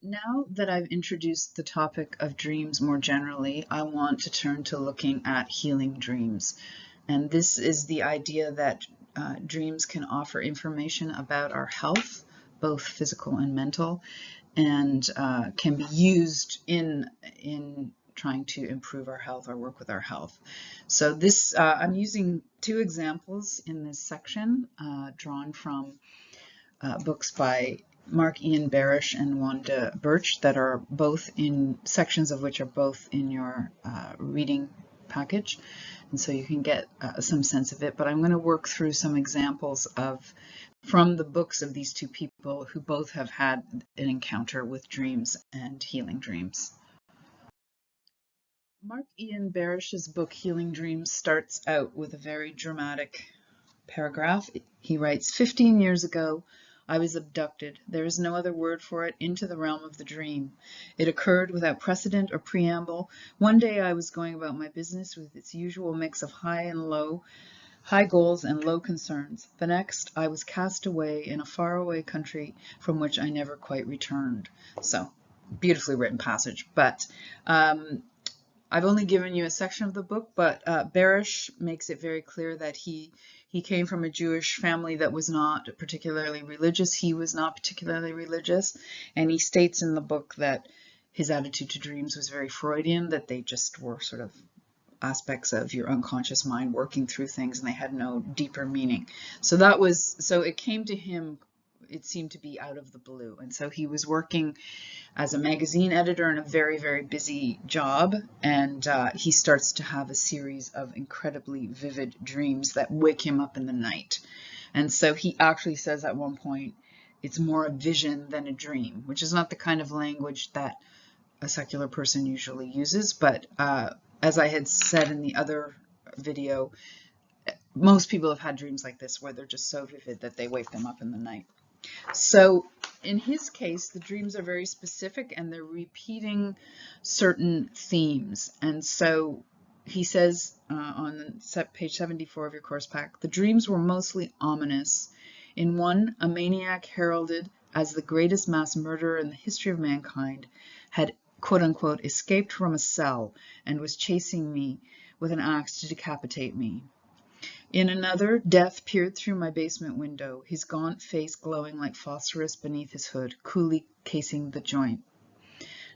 Now that I've introduced the topic of dreams more generally, I want to turn to looking at healing dreams. And this is the idea that dreams can offer information about our health, both physical and mental, and can be used in trying to improve our health or work with our health. So this, I'm using two examples in this section drawn from books by Mark Ian Barish and Wanda Birch that are both in sections of which are both in your reading package. And so you can get some sense of it, but I'm going to work through some examples from the books of these two people who both have had an encounter with dreams and healing dreams. Mark Ian Barish's book Healing Dreams starts out with a very dramatic paragraph. He writes, 15 years ago, I was abducted, there is no other word for it, into the realm of the dream. It occurred without precedent or preamble. One day I was going about my business with its usual mix of high and low, high goals and low concerns. The next, I was cast away in a faraway country from which I never quite returned. So, beautifully written passage, but I've only given you a section of the book, but Barish makes it very clear that he came from a Jewish family that was not particularly religious. He was not particularly religious, and he states in the book that his attitude to dreams was very Freudian, that they just were sort of aspects of your unconscious mind working through things, and they had no deeper meaning. So it came to him, it seemed to be out of the blue, and so he was working as a magazine editor in a very, very busy job, and he starts to have a series of incredibly vivid dreams that wake him up in the night. And so he actually says at one point, it's more a vision than a dream, which is not the kind of language that a secular person usually uses, but as I had said in the other video, most people have had dreams like this where they're just so vivid that they wake them up in the night. So in his case, the dreams are very specific and they're repeating certain themes. And so he says on page 74 of your course pack, the dreams were mostly ominous. In one, a maniac heralded as the greatest mass murderer in the history of mankind had, quote unquote, escaped from a cell and was chasing me with an axe to decapitate me. In another, Death peered through my basement window, his gaunt face glowing like phosphorus beneath his hood, coolly casing the joint.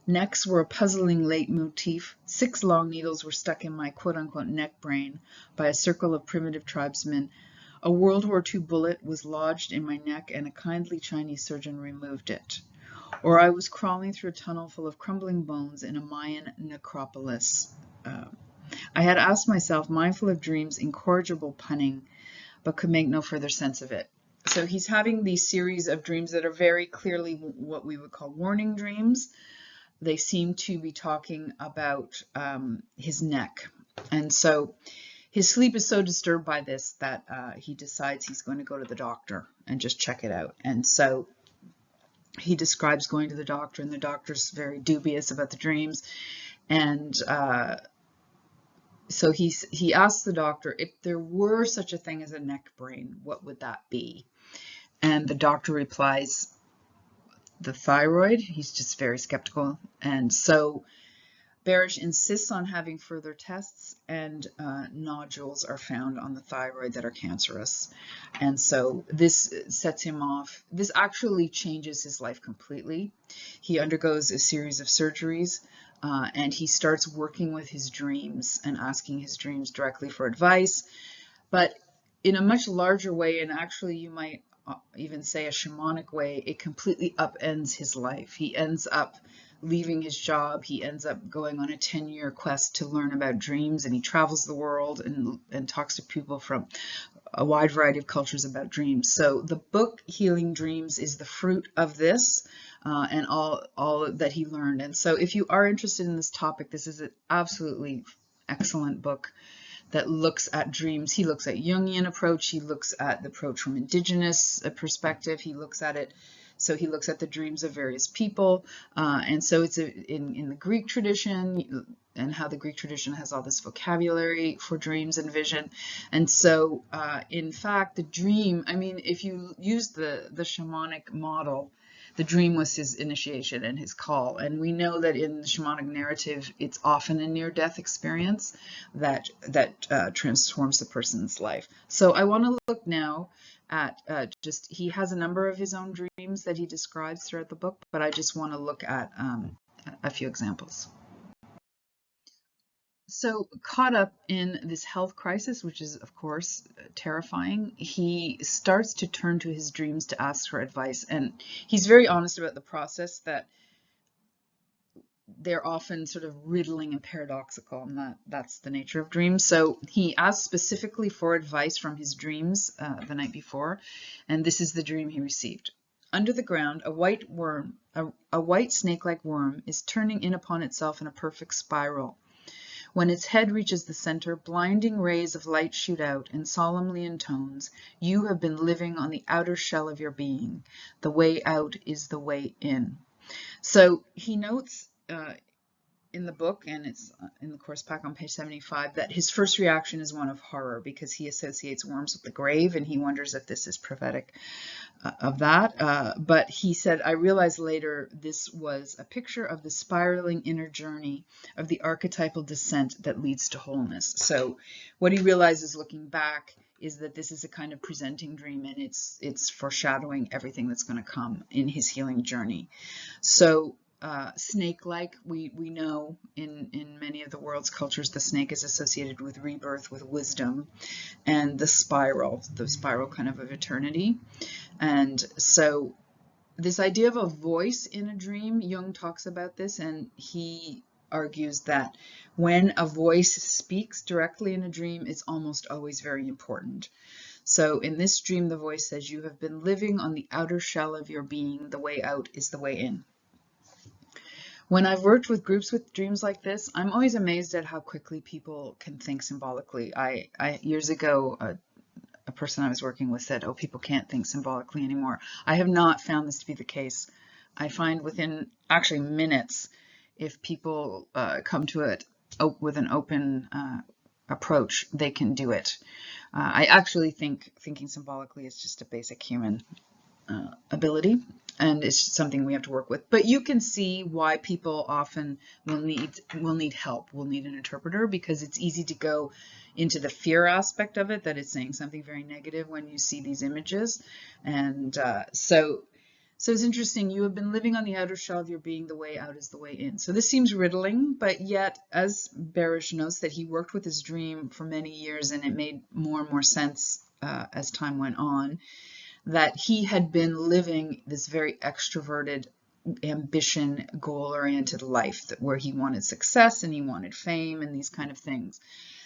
Next were a puzzling leitmotif. 6 long needles were stuck in my quote-unquote neck brain by a circle of primitive tribesmen. A World War II bullet was lodged in my neck and a kindly Chinese surgeon removed it. Or I was crawling through a tunnel full of crumbling bones in a Mayan necropolis. I had asked myself, mindful of dreams, incorrigible punning, but could make no further sense of it. So he's having these series of dreams that are very clearly what we would call warning dreams. They seem to be talking about his neck. And so his sleep is so disturbed by this that he decides he's going to go to the doctor and just check it out. And so he describes going to the doctor, and the doctor's very dubious about the dreams. And so he asks the doctor, if there were such a thing as a neck brain, what would that be? And the doctor replies, the thyroid. He's just very skeptical. And so Barish insists on having further tests, and nodules are found on the thyroid that are cancerous. And so this sets him off. This actually changes his life completely. He undergoes a series of surgeries. And he starts working with his dreams and asking his dreams directly for advice, but in a much larger way, and actually you might even say a shamanic way, it completely upends his life. He ends up leaving his job. He ends up going on a 10-year quest to learn about dreams, and he travels the world and talks to people from a wide variety of cultures about dreams. So the book Healing Dreams is the fruit of this. And all that he learned. And so if you are interested in this topic, this is an absolutely excellent book that looks at dreams. He looks at Jungian approach. He looks at the approach from indigenous perspective. He looks at it. So he looks at the dreams of various people. And so it's in the Greek tradition, and how the Greek tradition has all this vocabulary for dreams and vision. And so in fact, the dream, I mean, if you use the shamanic model, the dream was his initiation and his call. And we know that in the shamanic narrative, it's often a near-death experience that transforms the person's life. So I want to look now at he has a number of his own dreams that he describes throughout the book, but I just want to look at a few examples. So caught up in this health crisis, which is of course terrifying, he starts to turn to his dreams to ask for advice. And he's very honest about the process, that they're often sort of riddling and paradoxical, and that's the nature of dreams. So he asked specifically for advice from his dreams the night before, and this is the dream he received. Under the ground, a white worm, a white snake-like worm, is turning in upon itself in a perfect spiral. When its head reaches the center, blinding rays of light shoot out and solemnly intones, "You have been living on the outer shell of your being. The way out is the way in." So he notes in the book, and it's in the course pack on page 75, that his first reaction is one of horror, because he associates worms with the grave, and he wonders if this is prophetic of that. But he said, "I realized later this was a picture of the spiraling inner journey of the archetypal descent that leads to wholeness." So what he realizes looking back is that this is a kind of presenting dream, and it's foreshadowing everything that's going to come in his healing journey. So snake-like, we know in many of the world's cultures, the snake is associated with rebirth, with wisdom, and the spiral kind of eternity. And so this idea of a voice in a dream, Jung talks about this, and he argues that when a voice speaks directly in a dream, it's almost always very important. So in this dream, the voice says, "You have been living on the outer shell of your being. The way out is the way in." When I've worked with groups with dreams like this, I'm always amazed at how quickly people can think symbolically. I years ago, a person I was working with said, "Oh, people can't think symbolically anymore." I have not found this to be the case. I find within actually minutes, if people come to it with an open approach, they can do it. I actually think thinking symbolically is just a basic human ability, and it's something we have to work with. But you can see why people often will need help, will need an interpreter, because it's easy to go into the fear aspect of it, that it's saying something very negative when you see these images. And so it's interesting. "You have been living on the outer shell of your being. The way out is the way in." So this seems riddling, but yet, as Barish notes, that he worked with his dream for many years, and it made more and more sense as time went on, that he had been living this very extroverted, ambition, goal-oriented life, where he wanted success and he wanted fame and these kind of things.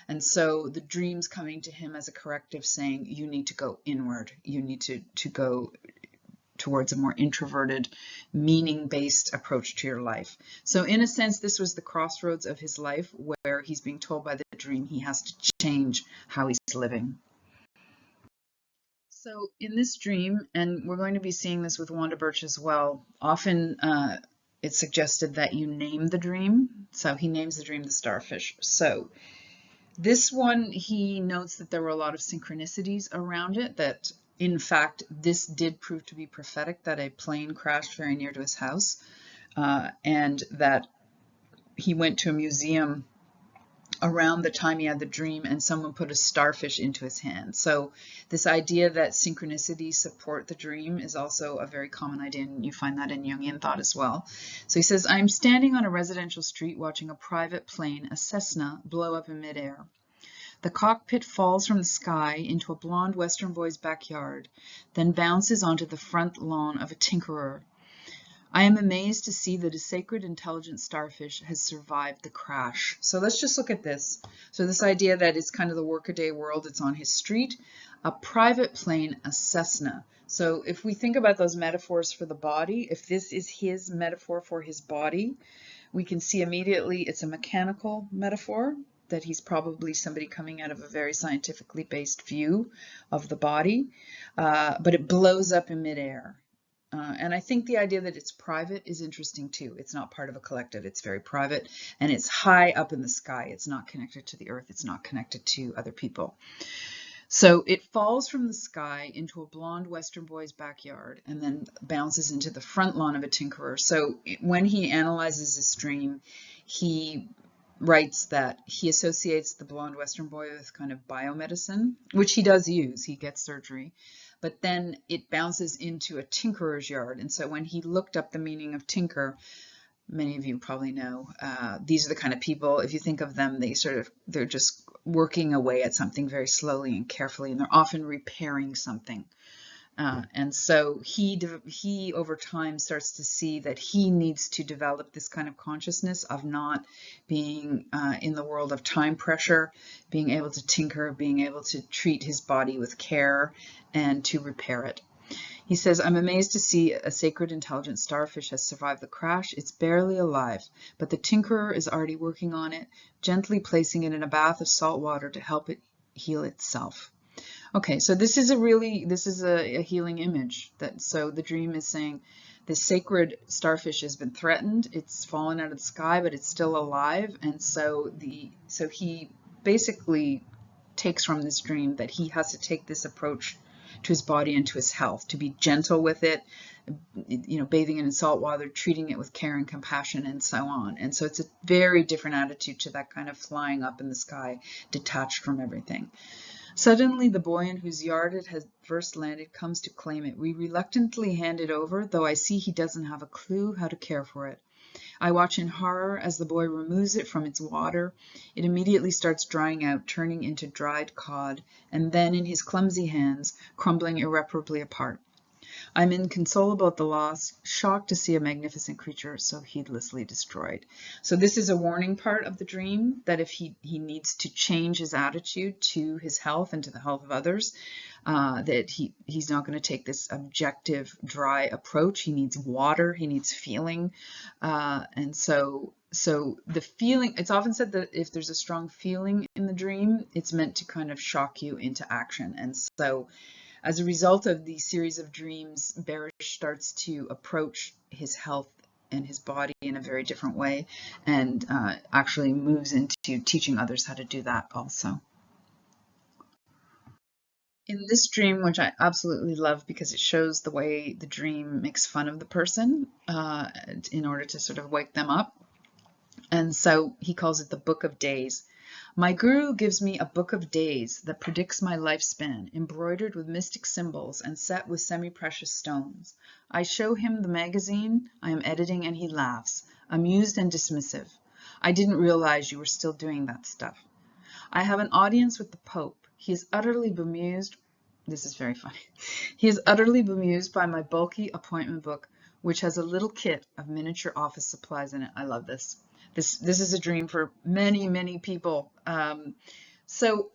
And so the dreams coming to him as a corrective, saying, "You need to go inward. You need to go towards a more introverted, meaning-based approach to your life." So in a sense, this was the crossroads of his life, where he's being told by the dream he has to change how he's living. So in this dream, and we're going to be seeing this with Wanda Birch as well, often it's suggested that you name the dream. So he names the dream the starfish. So this one, he notes that there were a lot of synchronicities around it, that in fact this did prove to be prophetic, that a plane crashed very near to his house, and that he went to a museum around the time he had the dream, and someone put a starfish into his hand. So this idea that synchronicities support the dream is also a very common idea, and you find that in Jungian thought as well. So he says, "I'm standing on a residential street watching a private plane, a Cessna, blow up in midair. The cockpit falls from the sky into a blonde Western boy's backyard, then bounces onto the front lawn of a tinkerer. I am amazed to see that a sacred, intelligent starfish has survived the crash." So let's just look at this. So this idea that it's kind of the workaday world, it's on his street, a private plane, a Cessna. So if we think about those metaphors for the body, if this is his metaphor for his body, we can see immediately it's a mechanical metaphor, that he's probably somebody coming out of a very scientifically based view of the body, but it blows up in midair. And I think the idea that it's private is interesting too. It's not part of a collective, it's very private, and it's high up in the sky. It's not connected to the earth, it's not connected to other people. So it falls from the sky into a blonde Western boy's backyard and then bounces into the front lawn of a tinkerer. So when he analyzes this dream, he writes that he associates the blonde Western boy with kind of biomedicine, which he does use. He gets surgery. But then it bounces into a tinkerer's yard. And so when he looked up the meaning of tinker, many of you probably know, these are the kind of people, if you think of them, they're just working away at something very slowly and carefully, and they're often repairing something. And so he over time starts to see that he needs to develop this kind of consciousness of not being in the world of time pressure, being able to tinker, being able to treat his body with care and to repair it. He says, I'm amazed to see a sacred intelligent starfish has survived the crash. It's barely alive, but the tinkerer is already working on it, gently placing it in a bath of salt water to help it heal itself. Okay, so this is a healing image. So the dream is saying this sacred starfish has been threatened. It's fallen out of the sky, but it's still alive. And so he basically takes from this dream that he has to take this approach to his body and to his health, to be gentle with it, bathing it in salt water, treating it with care and compassion, and so on. And so it's a very different attitude to that kind of flying up in the sky, detached from everything. Suddenly, the boy in whose yard it has first landed comes to claim it. We reluctantly hand it over, though I see he doesn't have a clue how to care for it. I watch in horror as the boy removes it from its water. It immediately starts drying out, turning into dried cod, and then in his clumsy hands, crumbling irreparably apart. I'm inconsolable at the loss, shocked to see a magnificent creature so heedlessly destroyed. So this is a warning part of the dream, that if he needs to change his attitude to his health and to the health of others, that he's not going to take this objective, dry approach. He needs water, he needs feeling. And so the feeling, it's often said that if there's a strong feeling in the dream, it's meant to kind of shock you into action. And so as a result of these series of dreams, Barish starts to approach his health and his body in a very different way, and actually moves into teaching others how to do that also. In this dream, which I absolutely love because it shows the way the dream makes fun of the person in order to sort of wake them up. And so he calls it the Book of Days. My guru gives me a book of days that predicts my lifespan, embroidered with mystic symbols and set with semi-precious stones. I show him the magazine I am editing and he laughs, amused and dismissive. I didn't realize you were still doing that stuff. I have an audience with the Pope. He is utterly bemused. This is very funny. He is utterly bemused by my bulky appointment book, which has a little kit of miniature office supplies in it. I love this. This is a dream for many, many people. So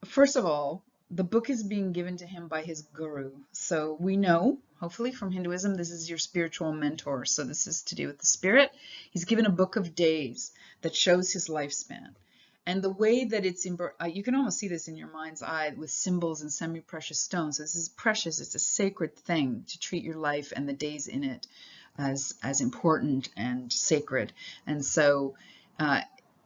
first of all, the book is being given to him by his guru. So we know, hopefully from Hinduism, this is your spiritual mentor. So this is to do with the spirit. He's given a book of days that shows his lifespan. And the way that it's, you can almost see this in your mind's eye with symbols and semi-precious stones. So this is precious. It's a sacred thing to treat your life and the days in it as important and sacred. And so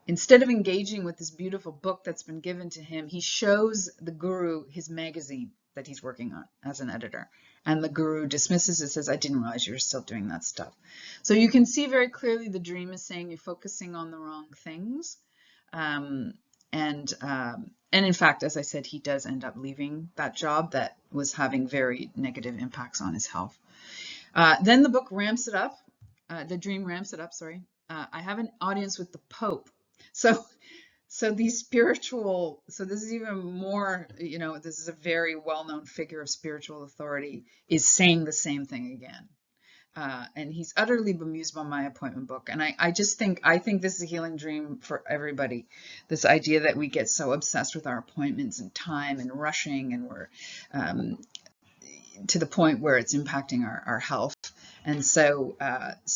instead of engaging with this beautiful book that's been given to him, he shows the guru his magazine that he's working on as an editor. And the guru dismisses it, says, I didn't realize you were still doing that stuff. So you can see very clearly the dream is saying you're focusing on the wrong things. And in fact, as I said, he does end up leaving that job that was having very negative impacts on his health. Then the book ramps it up. The dream ramps it up, sorry. I have an audience with the Pope. So these spiritual, so this is even more, this is a very well-known figure of spiritual authority, is saying the same thing again. And he's utterly bemused by my appointment book. And I think this is a healing dream for everybody. This idea that we get so obsessed with our appointments and time and rushing, and we're to the point where it's impacting our health. And so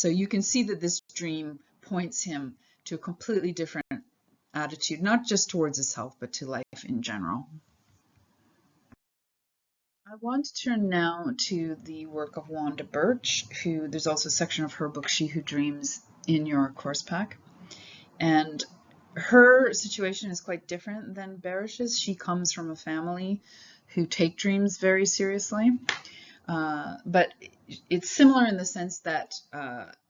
you can see that this dream points him to a completely different attitude, not just towards his health, but to life in general. I want to turn now to the work of Wanda Birch, who there's also a section of her book, She Who Dreams, in your course pack. And her situation is quite different than Barish's. She comes from a family who take dreams very seriously. But it's similar in the sense that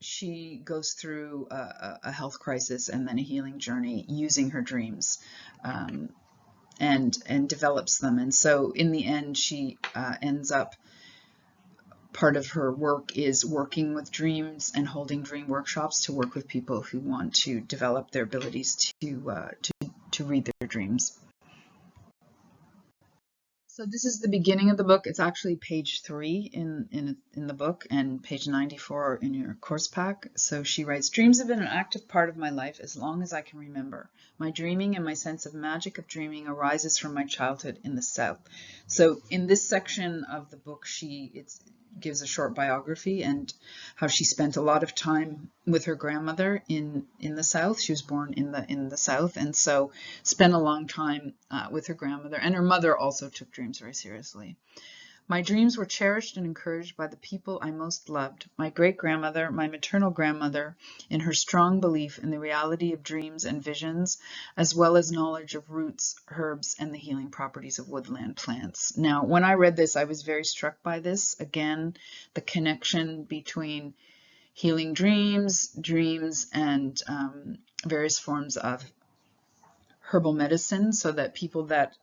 she goes through a health crisis and then a healing journey using her dreams, and develops them. And so in the end, she ends up, part of her work is working with dreams and holding dream workshops to work with people who want to develop their abilities to read their dreams. So this is the beginning of the book. It's actually page 3 in the book and page 94 in your course pack. So she writes, "Dreams have been an active part of my life as long as I can remember. My dreaming and my sense of magic of dreaming arises from my childhood in the South." So in this section of the book, it gives a short biography and how she spent a lot of time with her grandmother in the South. She was born in the South, and so spent a long time with her grandmother, and her mother also took dreams very seriously. "My dreams were cherished and encouraged by the people I most loved. My great-grandmother, my maternal grandmother, in her strong belief in the reality of dreams and visions, as well as knowledge of roots, herbs, and the healing properties of woodland plants." Now, when I read this, I was very struck by this. Again, the connection between healing dreams, and various forms of herbal medicine, so that people that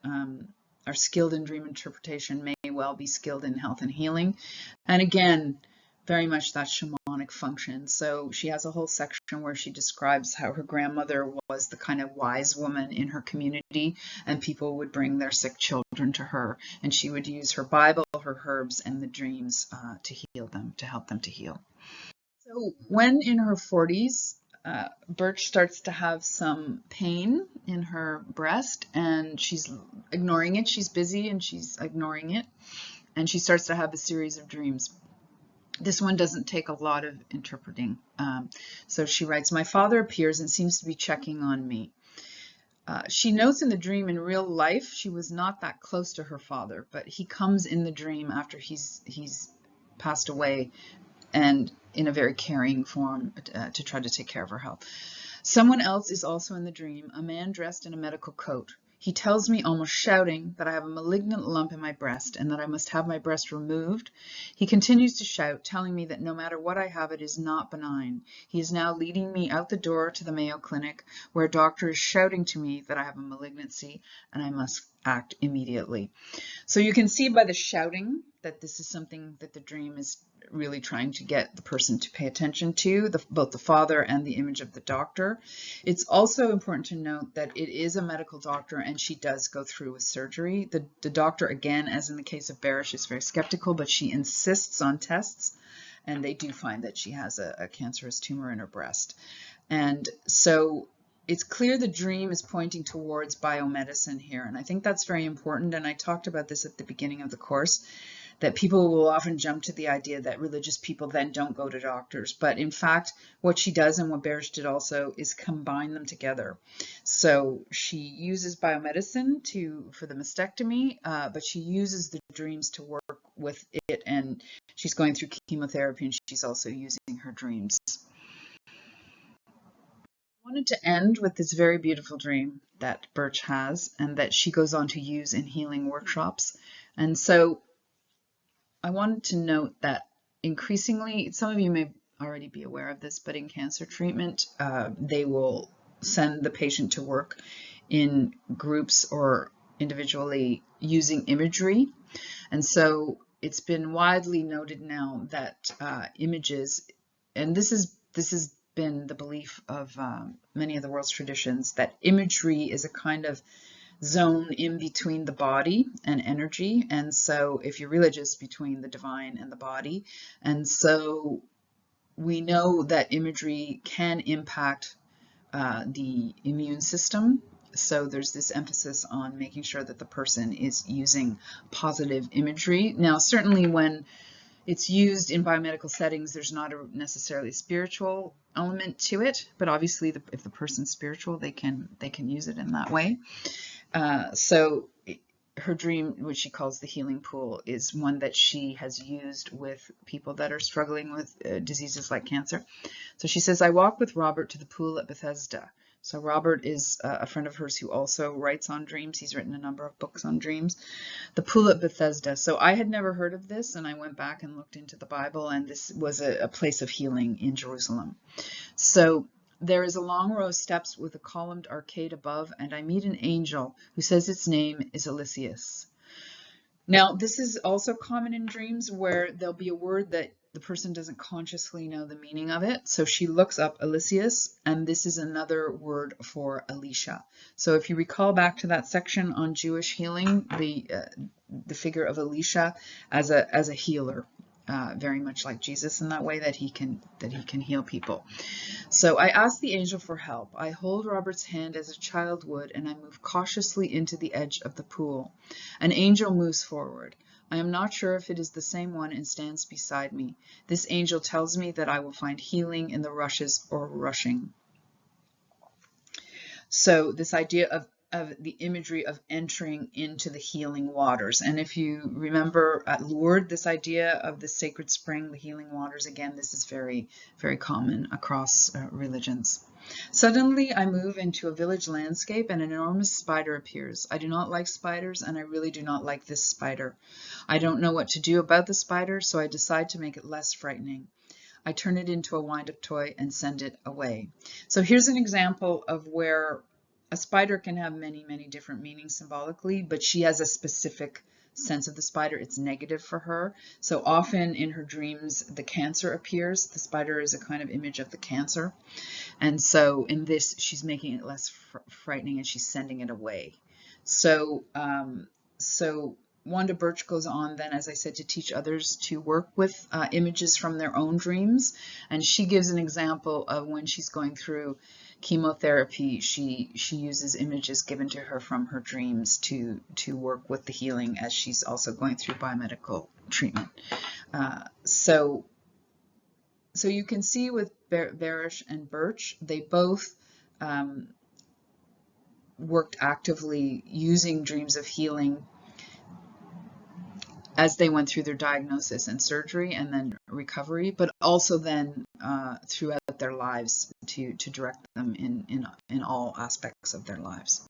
are skilled in dream interpretation may well be skilled in health and healing. And again, very much that shamanic function. So she has a whole section where she describes how her grandmother was the kind of wise woman in her community, and people would bring their sick children to her, and she would use her Bible, her herbs, and the dreams to heal them, to help them to heal. So when in her 40s, Birch starts to have some pain in her breast, and she's ignoring it. She's busy and she's ignoring it, and she starts to have a series of dreams. This one doesn't take a lot of interpreting. So she writes, "My father appears and seems to be checking on me." She notes in the dream, in real life, she was not that close to her father, but he comes in the dream after he's passed away, and in a very caring form to try to take care of her health. "Someone else is also in the dream, a man dressed in a medical coat. He tells me, almost shouting, that I have a malignant lump in my breast and that I must have my breast removed. He continues to shout, telling me that no matter what I have, it is not benign. He is now leading me out the door to the Mayo Clinic, where a doctor is shouting to me that I have a malignancy and I must act immediately." So you can see by the shouting that this is something that the dream is really trying to get the person to pay attention to, both the father and the image of the doctor. It's also important to note that it is a medical doctor, and she does go through with surgery. The doctor, again, as in the case of Barish, is very skeptical, but she insists on tests, and they do find that she has a cancerous tumor in her breast. And so it's clear the dream is pointing towards biomedicine here, and I think that's very important. And I talked about this at the beginning of the course, that people will often jump to the idea that religious people then don't go to doctors. But in fact, what she does, and what Barish did also, is combine them together. So she uses biomedicine for the mastectomy, but she uses the dreams to work with it, and she's going through chemotherapy, and she's also using her dreams. I wanted to end with this very beautiful dream that Birch has, and that she goes on to use in healing workshops. And so I wanted to note that increasingly, some of you may already be aware of this, but in cancer treatment, they will send the patient to work in groups or individually using imagery. And so it's been widely noted now that images, and this has been the belief of many of the world's traditions, that imagery is a kind of zone in between the body and energy, and so if you're religious, between the divine and the body. And so we know that imagery can impact the immune system. So there's this emphasis on making sure that the person is using positive imagery. Now, certainly when it's used in biomedical settings, there's not necessarily a spiritual element to it, but obviously if the person's spiritual, they can use it in that way. So her dream, which she calls the healing pool, is one that she has used with people that are struggling with diseases like cancer. So she says, "I walked with Robert to the pool at Bethesda. So Robert is a friend of hers who also writes on dreams. He's written a number of books on dreams. The pool at Bethesda. So I had never heard of this, and I went back and looked into the Bible, and this was a place of healing in Jerusalem. So there is a long row of steps with a columned arcade above, and I meet an angel who says its name is Eliseus. Now, this is also common in dreams where there'll be a word that the person doesn't consciously know the meaning of it. So she looks up Eliseus, and this is another word for Elisha. So if you recall back to that section on Jewish healing, the figure of Elisha as a healer, very much like Jesus in that way, that he can heal people. So I ask the angel for help. I hold Robert's hand as a child would, and I move cautiously into the edge of the pool. An angel moves forward. I am not sure if it is the same one and stands beside me. This angel tells me that I will find healing in the rushes or rushing. So this idea of the imagery of entering into the healing waters. And if you remember at Lourdes, this idea of the sacred spring, the healing waters, again, this is very, very common across religions. Suddenly, I move into a village landscape and an enormous spider appears. I do not like spiders, and I really do not like this spider. I don't know what to do about the spider, so I decide to make it less frightening. I turn it into a wind-up toy and send it away. So here's an example of where a spider can have many, many different meanings symbolically, but she has a specific sense of the spider. It's negative for her. So often in her dreams, the cancer appears. The spider is a kind of image of the cancer. And so in this, she's making it less frightening and she's sending it away. So, Wanda Birch goes on then, as I said, to teach others to work with images from their own dreams. And she gives an example of when she's going through chemotherapy, she uses images given to her from her dreams to work with the healing as she's also going through biomedical treatment. So you can see with Barish and Birch, they both worked actively using dreams of healing as they went through their diagnosis and surgery and then recovery, but also then throughout their lives to direct them in all aspects of their lives.